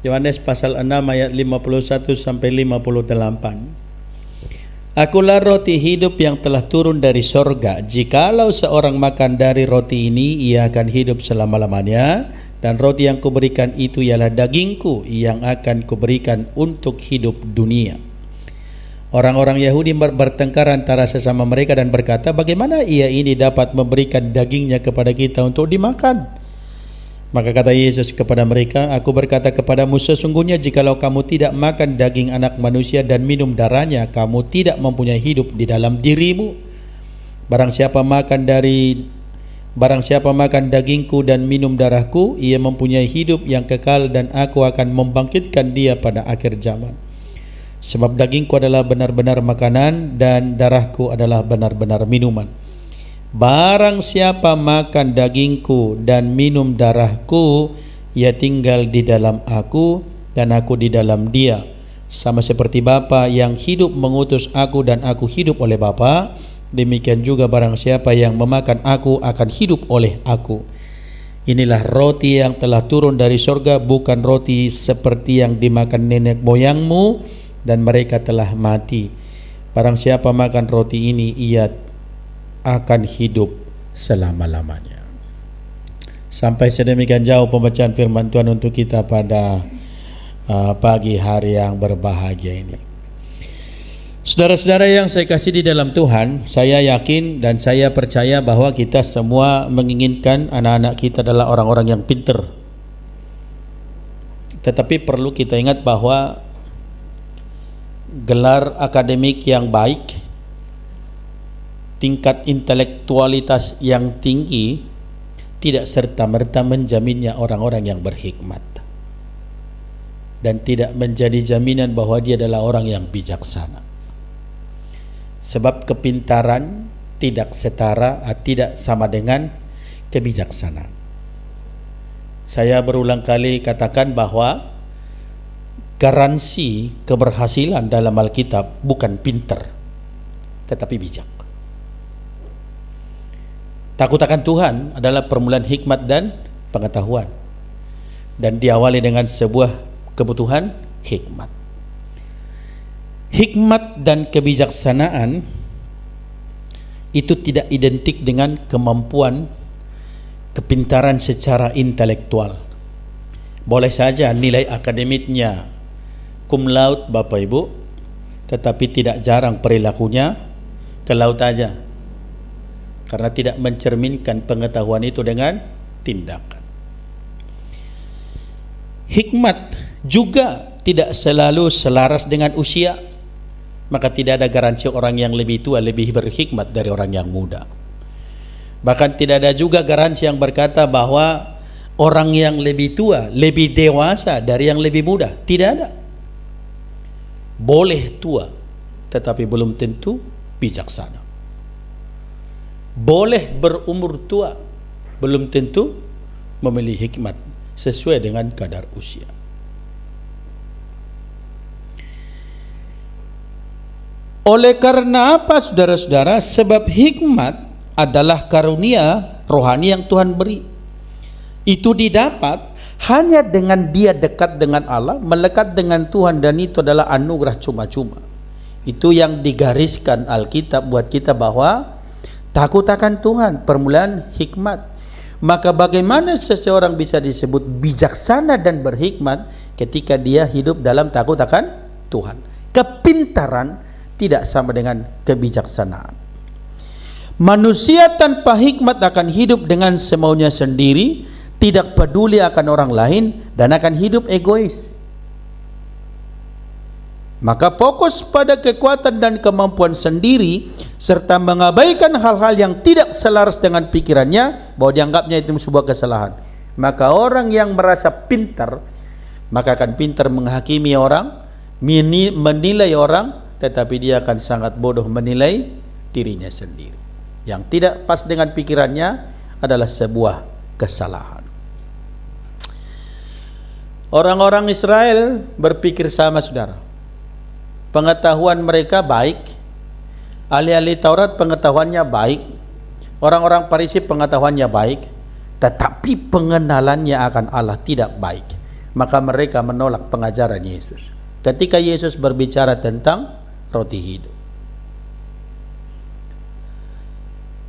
Yohanes pasal 6 ayat 51 sampai 58. Akulah roti hidup yang telah turun dari sorga. Jikalau seorang makan dari roti ini, ia akan hidup selama-lamanya. Dan roti yang kuberikan itu ialah dagingku yang akan kuberikan untuk hidup dunia. Orang-orang Yahudi bertengkar antara sesama mereka dan berkata, bagaimana ia ini dapat memberikan dagingnya kepada kita untuk dimakan? Maka kata Yesus kepada mereka, aku berkata kepadamu, sesungguhnya jikalau kamu tidak makan daging anak manusia dan minum darahnya, kamu tidak mempunyai hidup di dalam dirimu. Barang siapa makan dagingku dan minum darahku, ia mempunyai hidup yang kekal, dan aku akan membangkitkan dia pada akhir zaman. Sebab dagingku adalah benar-benar makanan dan darahku adalah benar-benar minuman. Barang siapa makan dagingku dan minum darahku, ia tinggal di dalam aku dan aku di dalam dia. Sama seperti Bapa yang hidup mengutus aku dan aku hidup oleh Bapa, demikian juga barang siapa yang memakan aku akan hidup oleh aku. Inilah roti yang telah turun dari sorga, bukan roti seperti yang dimakan nenek moyangmu dan mereka telah mati. Barang siapa makan roti ini, ia akan hidup selama-lamanya. Sampai sedemikian jauh pembacaan firman Tuhan untuk kita pada pagi hari yang berbahagia ini. Saudara-saudara yang saya kasih di dalam Tuhan, saya yakin dan saya percaya bahwa kita semua menginginkan anak-anak kita adalah orang-orang yang pintar. Tetapi perlu kita ingat bahwa gelar akademik yang baik, tingkat intelektualitas yang tinggi tidak serta-merta menjaminnya orang-orang yang berhikmat, dan tidak menjadi jaminan bahwa dia adalah orang yang bijaksana. Sebab kepintaran tidak setara, tidak sama dengan kebijaksanaan. Saya berulang kali katakan bahwa garansi keberhasilan dalam Alkitab bukan pintar, tetapi bijak. Takut akan Tuhan adalah permulaan hikmat dan pengetahuan, dan diawali dengan sebuah kebutuhan hikmat. Hikmat dan kebijaksanaan itu tidak identik dengan kemampuan kepintaran secara intelektual. Boleh saja nilai akademiknya cum laude Bapak Ibu, tetapi tidak jarang perilakunya ke laut aja, karena tidak mencerminkan pengetahuan itu dengan tindakan. Hikmat juga tidak selalu selaras dengan usia, maka tidak ada garansi orang yang lebih tua lebih berhikmat dari orang yang muda. Bahkan tidak ada juga garansi yang berkata bahwa orang yang lebih tua lebih dewasa dari yang lebih muda. Tidak ada. Boleh tua, tetapi belum tentu bijaksana. Boleh berumur tua, belum tentu memilih hikmat sesuai dengan kadar usia. Oleh karena apa, saudara-saudara? Sebab hikmat adalah karunia rohani yang Tuhan beri. Itu didapat hanya dengan dia dekat dengan Allah, melekat dengan Tuhan, dan itu adalah anugerah cuma-cuma. Itu yang digariskan Alkitab buat kita bahwa takut akan Tuhan, permulaan hikmat. Maka bagaimana seseorang bisa disebut bijaksana dan berhikmat ketika dia hidup dalam takut akan Tuhan? Kepintaran tidak sama dengan kebijaksanaan. Manusia tanpa hikmat akan hidup dengan semaunya sendiri, tidak peduli akan orang lain, dan akan hidup egois. Maka fokus pada kekuatan dan kemampuan sendiri, serta mengabaikan hal-hal yang tidak selaras dengan pikirannya, bahwa dianggapnya itu sebuah kesalahan. Maka orang yang merasa pintar, maka akan pintar menghakimi orang, menilai orang, tetapi dia akan sangat bodoh menilai dirinya sendiri. Yang tidak pas dengan pikirannya adalah sebuah kesalahan. Orang-orang Israel berpikir sama, saudara. Pengetahuan mereka baik, ahli-ahli Taurat pengetahuannya baik, orang-orang Farisi pengetahuannya baik, tetapi pengenalannya akan Allah tidak baik. maka mereka menolak pengajaran Yesus. Ketika Yesus berbicara tentang roti hidup,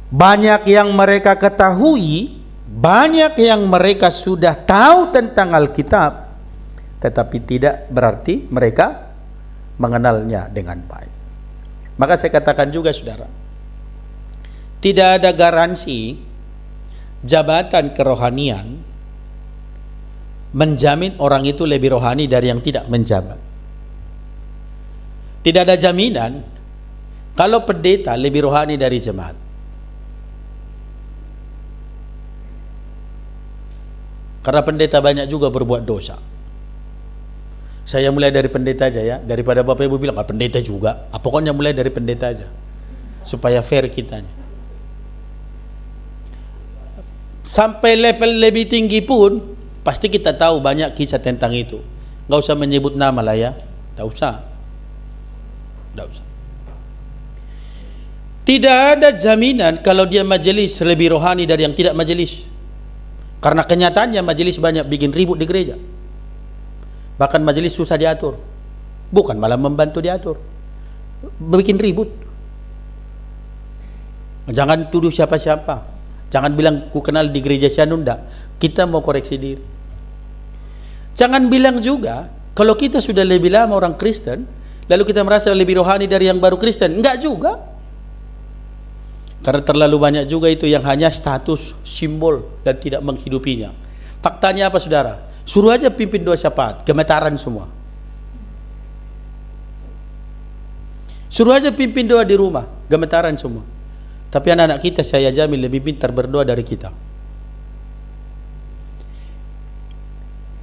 banyak yang mereka ketahui, banyak yang mereka sudah tahu tentang Alkitab, tetapi tidak berarti mereka mengenalnya dengan baik. Maka saya katakan juga, saudara, tidak ada garansi jabatan kerohanian menjamin orang itu lebih rohani dari yang tidak menjabat. Tidak ada jaminan kalau pendeta lebih rohani dari jemaat. Karena pendeta banyak juga berbuat dosa. Saya mulai dari pendeta aja ya, daripada Bapak Ibu bilang pendeta juga. Pokoknya mulai dari pendeta aja, supaya fair kitanya. Sampai level lebih tinggi pun pasti kita tahu banyak kisah tentang itu. Nggak usah menyebut nama lah ya, nggak usah. Tidak ada jaminan kalau dia majelis lebih rohani dari yang tidak majelis. Karena kenyataannya majelis banyak bikin ribut di gereja. Bahkan majelis susah diatur. Bukan malah membantu diatur, bikin ribut. Jangan tuduh siapa-siapa. Jangan bilang ku kenal di gereja Syanunda. Kita mau koreksi diri. Jangan bilang juga kalau kita sudah lebih lama orang Kristen, lalu kita merasa lebih rohani dari yang baru Kristen. Enggak juga. Karena terlalu banyak juga itu yang hanya status, simbol, dan tidak menghidupinya. Faktanya apa, saudara? Suruh aja pimpin doa syafaat, gemetaran semua. Suruh aja pimpin doa di rumah, gemetaran semua. Tapi anak-anak kita, saya jamin, lebih pintar berdoa dari kita.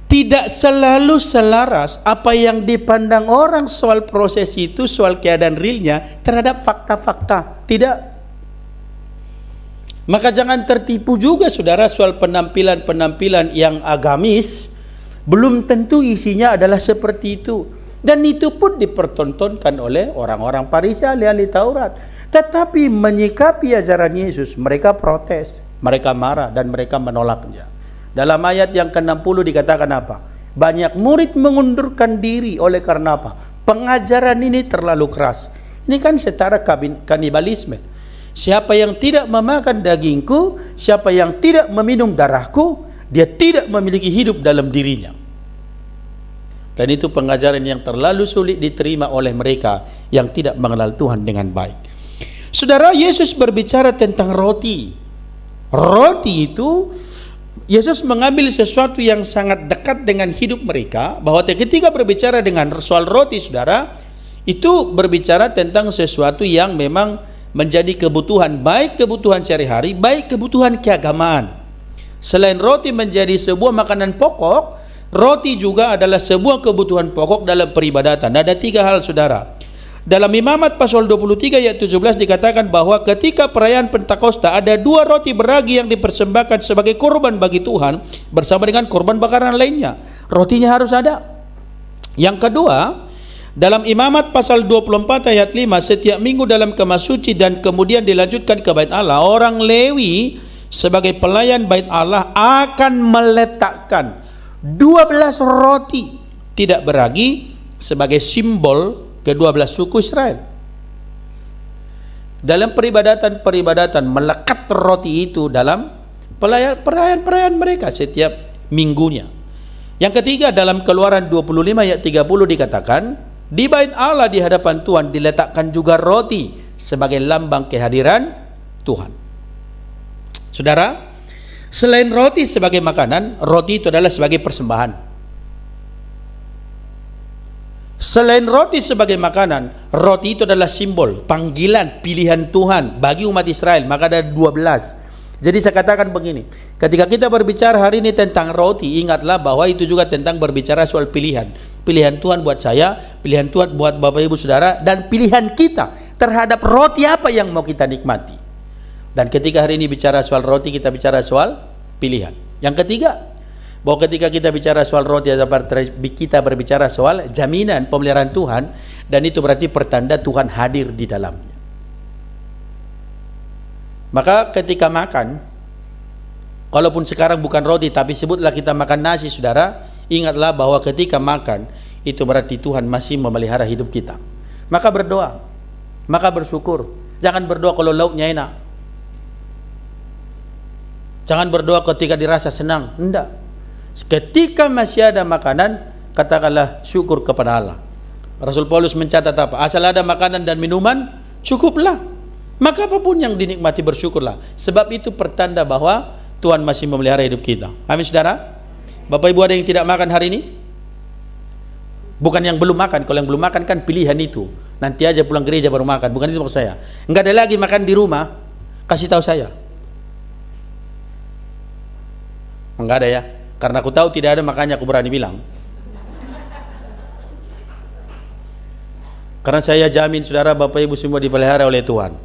Tidak selalu selaras apa yang dipandang orang soal proses itu, soal keadaan realnya terhadap fakta-fakta. Tidak. Maka jangan tertipu juga, saudara, soal penampilan-penampilan yang agamis. Belum tentu isinya adalah seperti itu. Dan itu pun dipertontonkan oleh orang-orang Farisi, ahli-ahli Taurat. Tetapi menyikapi ajaran Yesus, mereka protes, mereka marah, dan mereka menolaknya. Dalam ayat yang ke-60 dikatakan apa? Banyak murid mengundurkan diri oleh karena apa? Pengajaran ini terlalu keras. Ini kan setara kanibalisme. Siapa yang tidak memakan dagingku, siapa yang tidak meminum darahku, dia tidak memiliki hidup dalam dirinya. Dan itu pengajaran yang terlalu sulit diterima oleh mereka yang tidak mengenal Tuhan dengan baik. Saudara, Yesus berbicara tentang roti. Roti itu, Yesus mengambil sesuatu yang sangat dekat dengan hidup mereka, bahwa ketika berbicara dengan soal roti, saudara, itu berbicara tentang sesuatu yang memang menjadi kebutuhan, baik kebutuhan sehari-hari, baik kebutuhan keagamaan. Selain roti menjadi sebuah makanan pokok, roti juga adalah sebuah kebutuhan pokok dalam peribadatan. Ada 3 hal, saudara. Dalam Imamat pasal 23 ayat 17 dikatakan bahwa ketika perayaan Pentakosta ada 2 roti beragi yang dipersembahkan sebagai korban bagi Tuhan bersama dengan korban bakaran lainnya. Rotinya harus ada. Yang kedua, dalam Imamat pasal 24 ayat 5, setiap minggu dalam kemah suci dan kemudian dilanjutkan ke bait Allah, orang Lewi sebagai pelayan bait Allah akan meletakkan 12 roti tidak beragi sebagai simbol ke-12 suku Israel. Dalam peribadatan melekat roti itu dalam perayaan mereka setiap minggunya. Yang ketiga, dalam Keluaran 25 ayat 30 dikatakan, di bait Allah di hadapan Tuhan diletakkan juga roti sebagai lambang kehadiran Tuhan. Saudara, selain roti sebagai makanan, roti itu adalah sebagai persembahan. Selain roti sebagai makanan, roti itu adalah simbol, panggilan, pilihan Tuhan bagi umat Israel. Maka ada 12. Jadi saya katakan begini, ketika kita berbicara hari ini tentang roti, ingatlah bahwa itu juga tentang berbicara soal pilihan. Pilihan Tuhan buat saya, pilihan Tuhan buat Bapak Ibu Saudara, dan pilihan kita terhadap roti apa yang mau kita nikmati. Dan ketika hari ini bicara soal roti, kita bicara soal pilihan. Yang ketiga, bahwa ketika kita bicara soal roti, kita berbicara soal jaminan pemeliharaan Tuhan, dan itu berarti pertanda Tuhan hadir di dalamnya. Maka ketika makan, walaupun sekarang bukan roti tapi sebutlah kita makan nasi, saudara, ingatlah bahwa ketika makan, itu berarti Tuhan masih memelihara hidup kita. Maka berdoa, maka bersyukur. Jangan berdoa kalau lauknya enak. Jangan berdoa ketika dirasa senang. Tidak. Ketika masih ada makanan, katakanlah syukur kepada Allah. Rasul Paulus mencatat apa? Asal ada makanan dan minuman, cukuplah. Maka apapun yang dinikmati bersyukurlah. Sebab itu pertanda bahwa Tuhan masih memelihara hidup kita. Amin saudara. Bapak ibu ada yang tidak makan hari ini? Bukan yang belum makan. Kalau yang belum makan kan pilihan itu. Nanti aja pulang gereja baru makan. Bukan itu maksud saya. Enggak ada lagi makan di rumah, kasih tahu saya. Enggak ada ya. Karena aku tahu tidak ada, makanya aku berani bilang. Karena saya jamin saudara, bapak ibu semua dipelihara oleh Tuhan.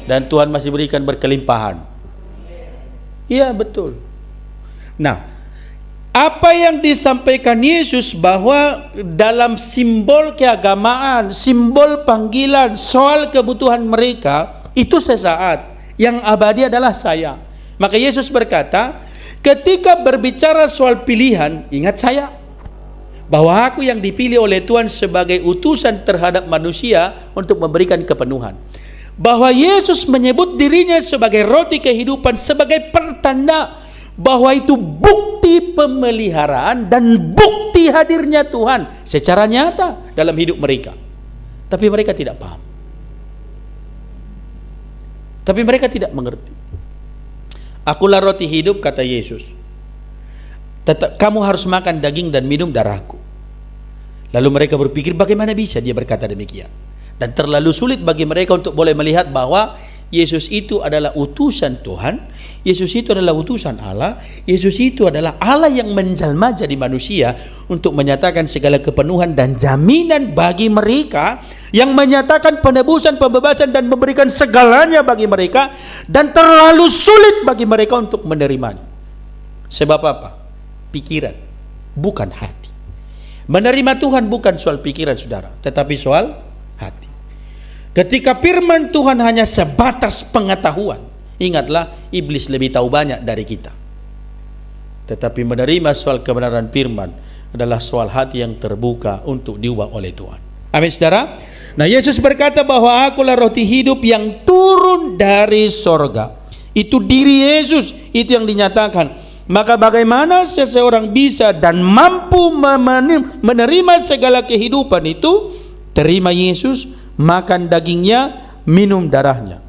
Dan Tuhan masih berikan berkelimpahan. Iya betul. Nah, apa yang disampaikan Yesus bahwa dalam simbol keagamaan, simbol panggilan, soal kebutuhan mereka, itu sesaat. Yang abadi adalah saya. Maka Yesus berkata, ketika berbicara soal pilihan, ingat saya. Bahwa aku yang dipilih oleh Tuhan sebagai utusan terhadap manusia untuk memberikan kepenuhan. Bahwa Yesus menyebut dirinya sebagai roti kehidupan, sebagai pertanda bahwa itu bukti pemeliharaan dan bukti hadirnya Tuhan secara nyata dalam hidup mereka. Tapi mereka tidak paham. Tapi mereka tidak mengerti. Akulah roti hidup, kata Yesus. Kamu harus makan daging dan minum darahku. Lalu mereka berpikir bagaimana bisa dia berkata demikian. Dan terlalu sulit bagi mereka untuk boleh melihat bahwa Yesus itu adalah utusan Tuhan, Yesus itu adalah utusan Allah, Yesus itu adalah Allah yang menjelma jadi manusia untuk menyatakan segala kepenuhan dan jaminan bagi mereka, yang menyatakan penebusan, pembebasan dan memberikan segalanya bagi mereka, dan terlalu sulit bagi mereka untuk menerimanya. Sebab apa? Pikiran, bukan hati. Menerima Tuhan bukan soal pikiran saudara, tetapi soal hati. Ketika firman Tuhan hanya sebatas pengetahuan, ingatlah iblis lebih tahu banyak dari kita. Tetapi menerima soal kebenaran firman adalah soal hati yang terbuka untuk diubah oleh Tuhan. Amin saudara. Nah, Yesus berkata bahwa akulah roti hidup yang turun dari sorga. Itu diri Yesus, itu yang dinyatakan. Maka bagaimana seseorang bisa dan mampu menerima segala kehidupan itu? Terima Yesus, makan dagingnya, minum darahnya.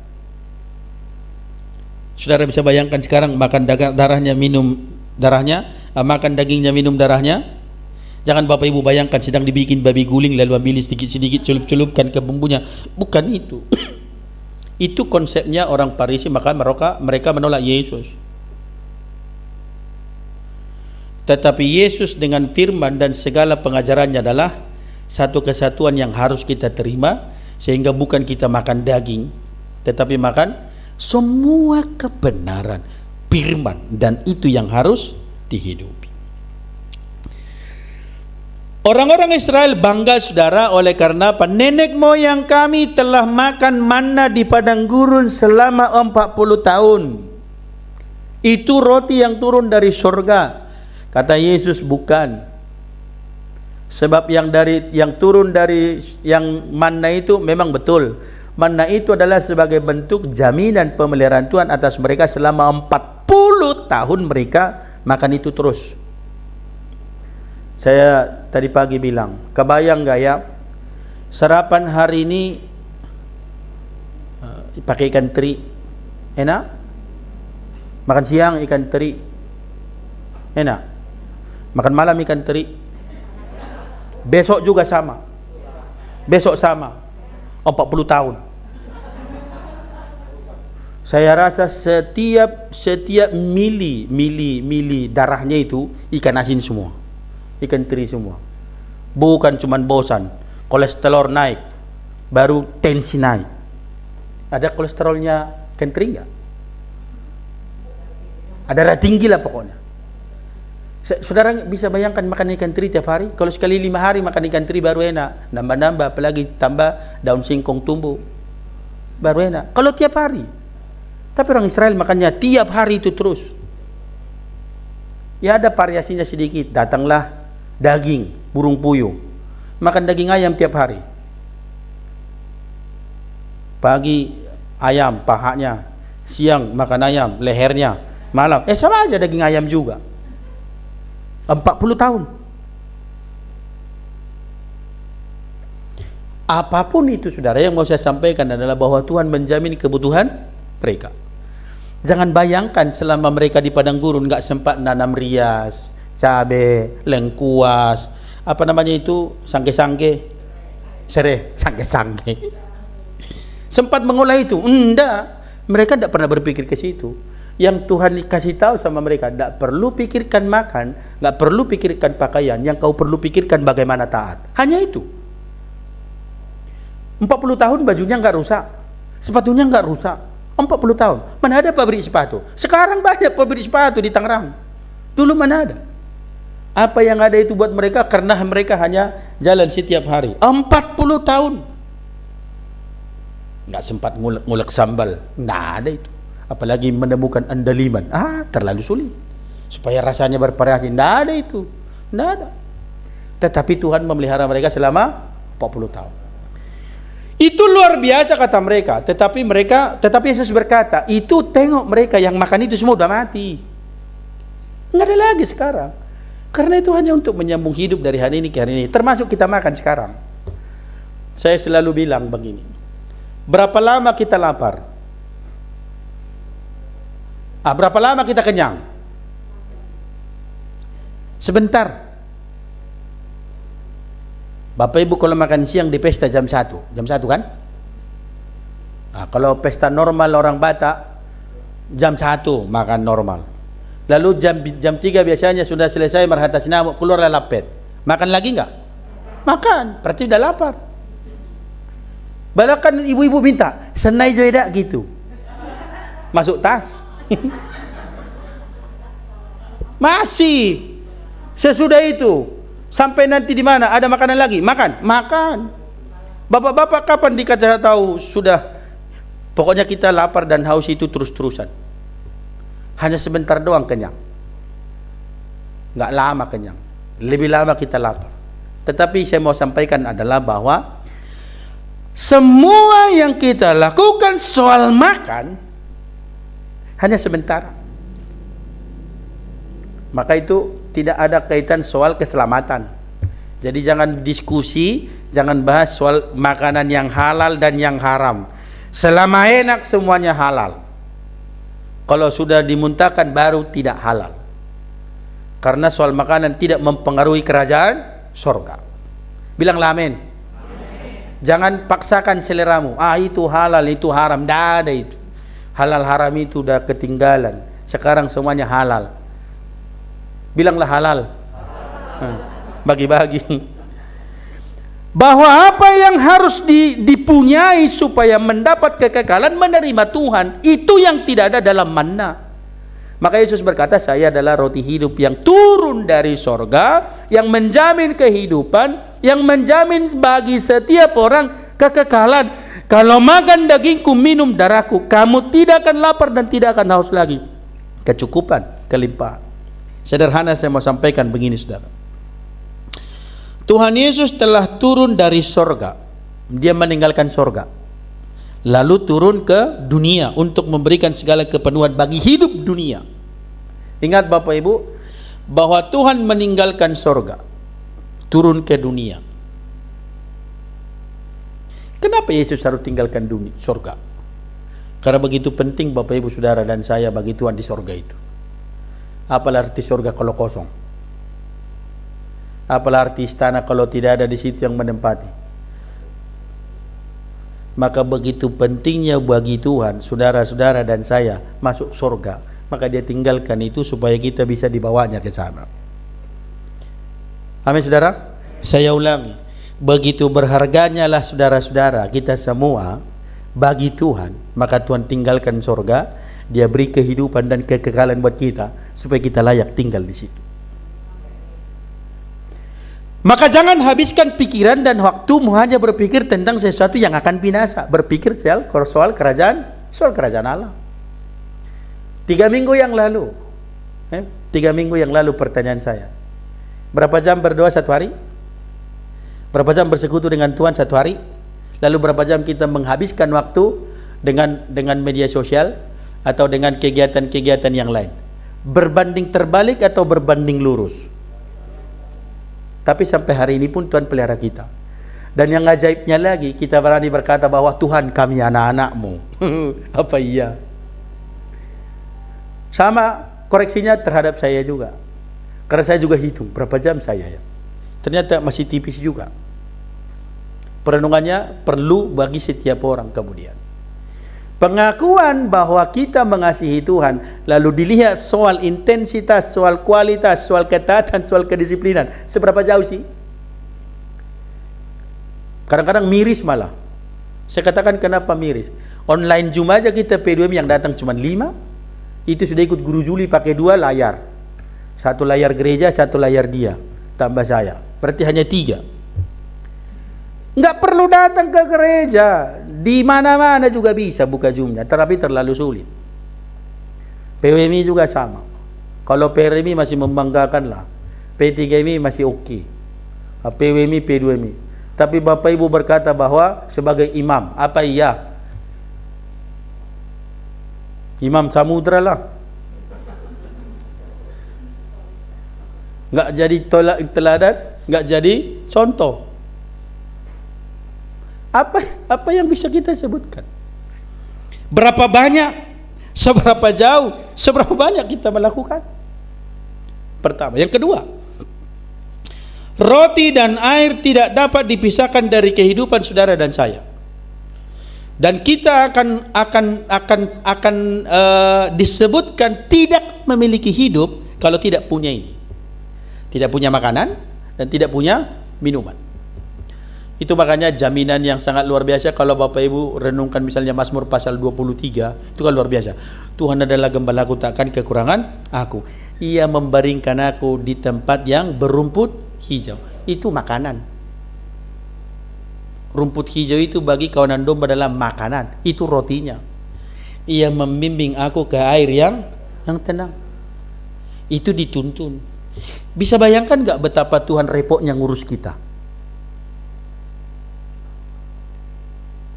Saudara bisa bayangkan sekarang makan darahnya, minum darahnya, makan dagingnya, minum darahnya. Jangan bapak ibu bayangkan sedang dibikin babi guling lalu ambil sedikit-sedikit celup-celupkan ke bumbunya. Bukan itu. Itu konsepnya orang Farisi, maka mereka menolak Yesus. Tetapi Yesus dengan firman dan segala pengajarannya adalah satu kesatuan yang harus kita terima, sehingga bukan kita makan daging, tetapi makan semua kebenaran firman, dan itu yang harus dihidupi. Orang-orang Israel bangga saudara oleh karena apa? Nenek moyang kami telah makan manna di padang gurun selama 40 tahun. Itu roti yang turun dari surga. Kata Yesus bukan. Sebab yang turun dari yang manna itu memang betul. Manna itu adalah sebagai bentuk jaminan pemeliharaan Tuhan atas mereka selama 40 tahun mereka makan itu terus. Saya tadi pagi bilang, kebayang gak ya sarapan hari ini pakai ikan teri, enak? Makan siang ikan teri, enak? Makan malam ikan teri, besok juga sama, besok sama, 40 tahun. Saya rasa setiap mili darahnya itu ikan asin semua, ikan teri semua. Bukan cuman bosan, kolesterol naik, baru tensi naik. Ada kolesterolnya ikan teri nggak? Ada darah tinggi lah pokoknya. Saudara bisa bayangkan makan ikan teri tiap hari? Kalau sekali 5 hari makan ikan teri baru enak. Nambah-nambah, apalagi tambah daun singkong tumbuh, baru enak. Kalau tiap hari. Tapi orang Israel makannya tiap hari itu terus. Ya ada variasinya sedikit. Datanglah daging burung puyuh, makan daging ayam tiap hari. Pagi ayam pahanya, siang makan ayam lehernya, malam sama aja daging ayam juga. 40 tahun. Apapun itu saudara, yang mau saya sampaikan adalah bahwa Tuhan menjamin kebutuhan mereka. Jangan bayangkan selama mereka di padang gurun nggak sempat nanam rias, cabai, lengkuas, apa namanya itu, sangke-sangke, sereh, sangke-sangke. Sempat mengolah itu? Enggak. Mereka tidak pernah berpikir ke situ. Yang Tuhan kasih tahu sama mereka, tidak perlu pikirkan makan, nggak perlu pikirkan pakaian, yang kau perlu pikirkan bagaimana taat. Hanya itu. 40 tahun bajunya nggak rusak, sepatunya nggak rusak. 40 tahun. Mana ada pabrik sepatu? Sekarang banyak pabrik sepatu di Tangerang. Dulu mana ada? Apa yang ada itu buat mereka karena mereka hanya jalan setiap hari. 40 tahun. Nggak sempat ngulek sambal, nggak ada itu. Apalagi menemukan andaliman, terlalu sulit. Supaya rasanya bervariasi, nggak ada itu, nggak ada. Tetapi Tuhan memelihara mereka selama 40 tahun. Itu luar biasa kata mereka. Tetapi Yesus berkata, itu tengok mereka yang makan itu semua udah mati. Nggak ada lagi sekarang. Karena itu hanya untuk menyambung hidup dari hari ini ke hari ini. Termasuk kita makan sekarang. Saya selalu bilang begini. Berapa lama kita lapar? Berapa lama kita kenyang? Sebentar. Bapak Ibu kalau makan siang di pesta jam 1 kan? Kalau pesta normal orang Batak jam 1 makan normal. Lalu jam 3 biasanya sudah selesai marhata sinamuk, keluarlah lapet. Makan lagi enggak? Makan, berarti sudah lapar. Balakan ibu-ibu minta senai joida gitu, masuk tas. Masih sesudah itu sampai nanti di mana ada makanan lagi, makan. Bapak-bapak kapan dikata tahu sudah? Pokoknya kita lapar dan haus itu terus-terusan. Hanya sebentar doang kenyang, nggak lama kenyang, lebih lama kita lapar. Tetapi saya mau sampaikan adalah bahwa semua yang kita lakukan soal makan hanya sebentar. Maka itu tidak ada kaitan soal keselamatan. Jadi jangan diskusi, jangan bahas soal makanan yang halal dan yang haram. Selama enak semuanya halal. Kalau sudah dimuntahkan baru tidak halal. Karena soal makanan tidak mempengaruhi kerajaan surga. Bilang amin. Jangan paksakan seleramu. Itu halal, itu haram. Tidak ada itu. Halal haram itu udah ketinggalan. Sekarang semuanya halal. Bilanglah halal. Bagi-bagi. Bahwa apa yang harus dipunyai supaya mendapat kekekalan, menerima Tuhan, itu yang tidak ada dalam manna. Maka Yesus berkata, saya adalah roti hidup yang turun dari sorga, yang menjamin kehidupan, yang menjamin bagi setiap orang kekekalan. Kalau makan dagingku, minum darahku, kamu tidak akan lapar dan tidak akan haus lagi. Kecukupan, kelimpahan. Sederhana saya mau sampaikan begini saudara. Tuhan Yesus telah turun dari sorga. Dia meninggalkan sorga, lalu turun ke dunia untuk memberikan segala kepenuhan bagi hidup dunia. Ingat Bapak Ibu, bahwa Tuhan meninggalkan sorga, turun ke dunia. Kenapa Yesus harus tinggalkan dunia, sorga? Karena begitu penting Bapak Ibu Saudara dan saya bagi Tuhan di sorga itu. Apalah arti sorga kalau kosong? Apalah arti istana kalau tidak ada di situ yang menempati? Maka begitu pentingnya bagi Tuhan, saudara-saudara dan saya masuk surga. Maka dia tinggalkan itu supaya kita bisa dibawanya ke sana. Amin saudara. Saya ulangi, begitu berharganya lah saudara-saudara kita semua bagi Tuhan. Maka Tuhan tinggalkan surga, dia beri kehidupan dan kekekalan buat kita supaya kita layak tinggal di situ. Maka jangan habiskan pikiran dan waktumu hanya berpikir tentang sesuatu yang akan binasa. Berpikir soal kerajaan Allah. 3 minggu yang lalu pertanyaan saya, Berapa jam berdoa satu hari? Berapa jam bersekutu dengan Tuhan satu hari? Lalu berapa jam kita menghabiskan waktu dengan media sosial atau dengan kegiatan-kegiatan yang lain? Berbanding terbalik atau berbanding lurus? Tapi sampai hari ini pun Tuhan pelihara kita. Dan yang ajaibnya lagi, kita berani berkata bahwa Tuhan, kami anak-anak-Mu. Apa iya? Sama koreksinya terhadap saya juga. Karena saya juga hitung berapa jam saya ya. Ternyata masih tipis juga. Perenungannya perlu bagi setiap orang kemudian. Pengakuan bahwa kita mengasihi Tuhan, lalu dilihat soal intensitas, soal kualitas, soal ketaatan, soal kedisiplinan. Seberapa jauh sih? Kadang-kadang miris malah. Saya katakan kenapa miris? Online Zoom aja kita P2M yang datang cuma 5. Itu sudah ikut guru Juli pakai 2 layar. 1 layar gereja, 1 layar dia. Tambah saya. Berarti hanya 3. Nggak perlu datang ke gereja. Di mana-mana juga bisa buka Zoom-nya. Tapi terlalu sulit. PWMI juga sama. Kalau PRMI masih membanggakan lah. P3MI masih oke. PWMI, P2MI. Tapi Bapak Ibu berkata bahwa sebagai imam, apa iya? Imam Samudra lah. Nggak jadi teladan, nggak jadi contoh. Apa yang bisa kita sebutkan? Berapa banyak, seberapa jauh, seberapa banyak kita melakukan? Pertama. Yang kedua, roti dan air tidak dapat dipisahkan dari kehidupan saudara dan saya. Dan kita akan disebutkan tidak memiliki hidup kalau tidak punya ini. Tidak punya makanan dan tidak punya minuman. Itu makanya jaminan yang sangat luar biasa kalau Bapak Ibu renungkan misalnya Mazmur pasal 23, itu kan luar biasa. Tuhan adalah gembalaku, takkan kekurangan aku. Ia membaringkan aku di tempat yang berumput hijau. Itu makanan. Rumput hijau itu bagi kawanan domba adalah makanan. Itu rotinya. Ia membimbing aku ke air yang tenang. Itu dituntun. Bisa bayangkan gak betapa Tuhan repotnya ngurus kita?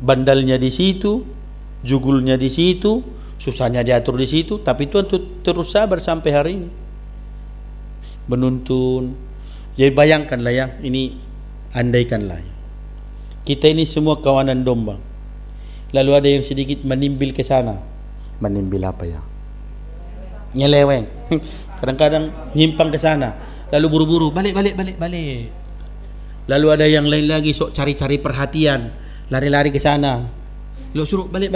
Bandalnya di situ, jugulnya di situ, susahnya diatur di situ, tapi Tuhan terus sabar sampai hari ini. Menuntun. Jadi bayangkanlah ya, ini andaikanlah ya. Kita ini semua kawanan domba. Lalu ada yang sedikit menimbil ke sana. Menimbil apa ya? Nyeleweng. Kadang-kadang nyimpang ke sana. Lalu buru-buru, balik. Lalu ada yang lain lagi sok cari-cari perhatian. Lari-lari ke sana. Lalu suruh balik.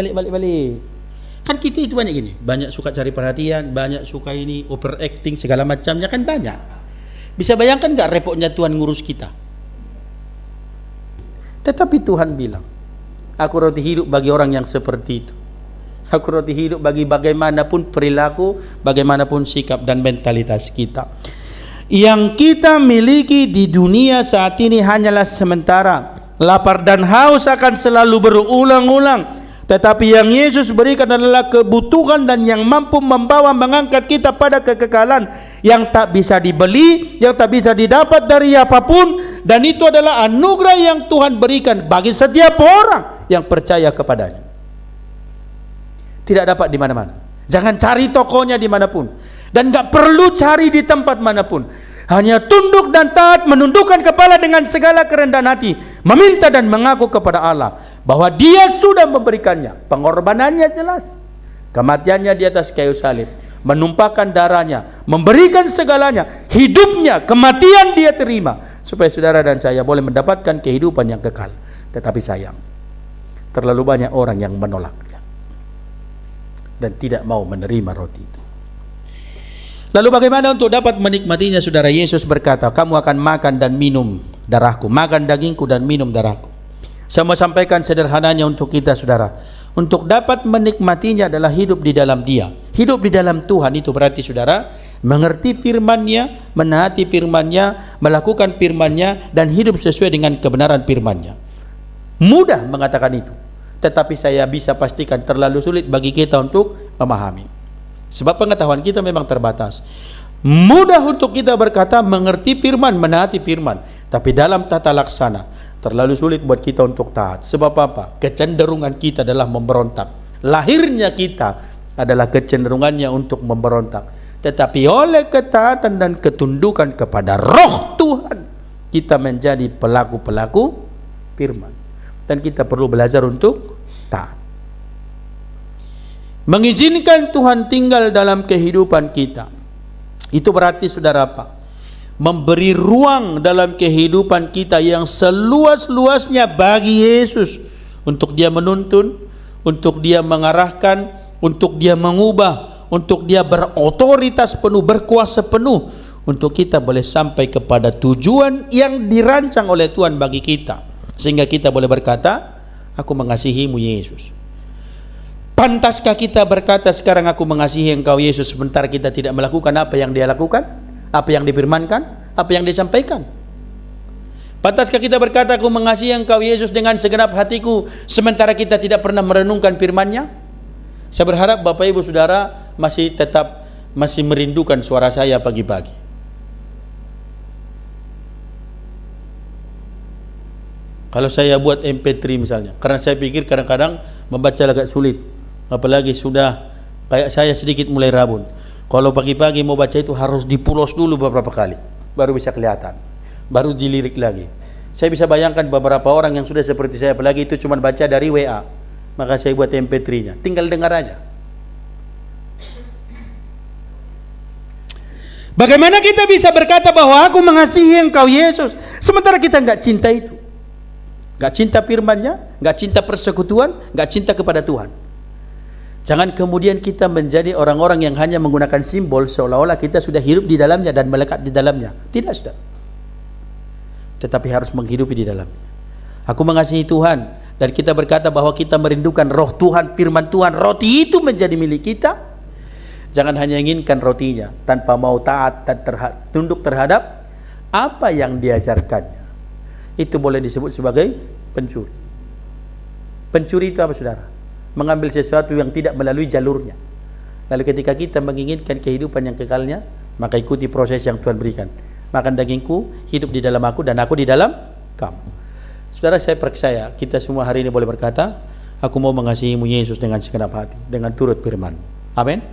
Kan kita itu banyak gini. Banyak suka cari perhatian, banyak suka ini overacting segala macamnya kan banyak. Bisa bayangkan gak repotnya Tuhan ngurus kita? Tetapi Tuhan bilang, aku roti hidup bagi orang yang seperti itu. Aku roti hidup bagi bagaimanapun perilaku, bagaimanapun sikap dan mentalitas kita. Yang kita miliki di dunia saat ini hanyalah sementara. Lapar dan haus akan selalu berulang-ulang. Tetapi yang Yesus berikan adalah kebutuhan dan yang mampu membawa mengangkat kita pada kekekalan yang tak bisa dibeli, yang tak bisa didapat dari apapun, dan itu adalah anugerah yang Tuhan berikan bagi setiap orang yang percaya kepadanya. Tidak dapat di mana-mana. Jangan cari tokonya dimanapun, dan gak perlu cari di tempat manapun. Hanya tunduk dan taat, menundukkan kepala dengan segala kerendahan hati, meminta dan mengaku kepada Allah bahwa Dia sudah memberikannya. Pengorbanannya jelas, kematiannya di atas kayu salib, menumpahkan darahnya, memberikan segalanya, hidupnya, kematian Dia terima supaya saudara dan saya boleh mendapatkan kehidupan yang kekal. Tetapi sayang, terlalu banyak orang yang menolaknya dan tidak mau menerima roti itu. Lalu bagaimana untuk dapat menikmatinya? Saudara, Yesus berkata, kamu akan makan dan minum darahku, makan dagingku dan minum darahku. Saya mau sampaikan sederhananya untuk kita, saudara. Untuk dapat menikmatinya adalah hidup di dalam Dia. Hidup di dalam Tuhan itu berarti, saudara, mengerti firman-Nya, menaati firman-Nya, melakukan firman-Nya, dan hidup sesuai dengan kebenaran firman-Nya. Mudah mengatakan itu, tetapi saya bisa pastikan terlalu sulit bagi kita untuk memahami. Sebab pengetahuan kita memang terbatas. Mudah untuk kita berkata, mengerti firman, menaati firman, tapi dalam tata laksana terlalu sulit buat kita untuk taat. Sebab apa? Kecenderungan kita adalah memberontak. Lahirnya kita adalah kecenderungannya untuk memberontak. Tetapi oleh ketaatan dan ketundukan kepada Roh Tuhan, kita menjadi pelaku-pelaku firman. Dan kita perlu belajar untuk taat. Mengizinkan Tuhan tinggal dalam kehidupan kita, itu berarti saudara apa? Memberi ruang dalam kehidupan kita yang seluas-luasnya bagi Yesus, untuk dia menuntun, untuk dia mengarahkan, untuk dia mengubah, untuk dia berotoritas penuh, berkuasa penuh, untuk kita boleh sampai kepada tujuan yang dirancang oleh Tuhan bagi kita, sehingga kita boleh berkata, aku mengasihimu Yesus. Pantaskah kita berkata sekarang, aku mengasihi engkau Yesus, sementara kita tidak melakukan apa yang dia lakukan, apa yang difirmankan, apa yang disampaikan? Pantaskah kita berkata, aku mengasihi engkau Yesus dengan segenap hatiku, sementara kita tidak pernah merenungkan firman-Nya? Saya berharap Bapak Ibu Saudara masih merindukan suara saya pagi-pagi. Kalau saya buat MP3 misalnya, karena saya pikir kadang-kadang membaca agak sulit, apalagi sudah kayak saya sedikit mulai rabun. Kalau pagi-pagi mau baca itu harus dipulos dulu beberapa kali, baru bisa kelihatan, baru dilirik lagi. Saya bisa bayangkan beberapa orang yang sudah seperti saya, apalagi itu cuma baca dari WA, maka saya buat MP3-nya, tinggal dengar aja. Bagaimana kita bisa berkata bahwa aku mengasihi engkau Yesus, sementara kita nggak cinta itu, nggak cinta firman-Nya, nggak cinta persekutuan, nggak cinta kepada Tuhan. Jangan kemudian kita menjadi orang-orang yang hanya menggunakan simbol seolah-olah kita sudah hidup di dalamnya dan melekat di dalamnya. Tidak, sudah. Tetapi harus menghidupi di dalamnya. Aku mengasihi Tuhan, dan kita berkata bahwa kita merindukan Roh Tuhan, firman Tuhan, roti itu menjadi milik kita. Jangan hanya inginkan rotinya tanpa mau taat dan tunduk terhadap apa yang diajarkannya. Itu boleh disebut sebagai pencuri. Pencuri itu apa, saudara? Mengambil sesuatu yang tidak melalui jalurnya. Lalu ketika kita menginginkan kehidupan yang kekalnya, maka ikuti proses yang Tuhan berikan. Makan dagingku, hidup di dalam aku, dan aku di dalam kamu. Saudara, saya percaya kita semua hari ini boleh berkata, aku mau mengasihimu Yesus dengan segenap hati, dengan turut firman. Amin.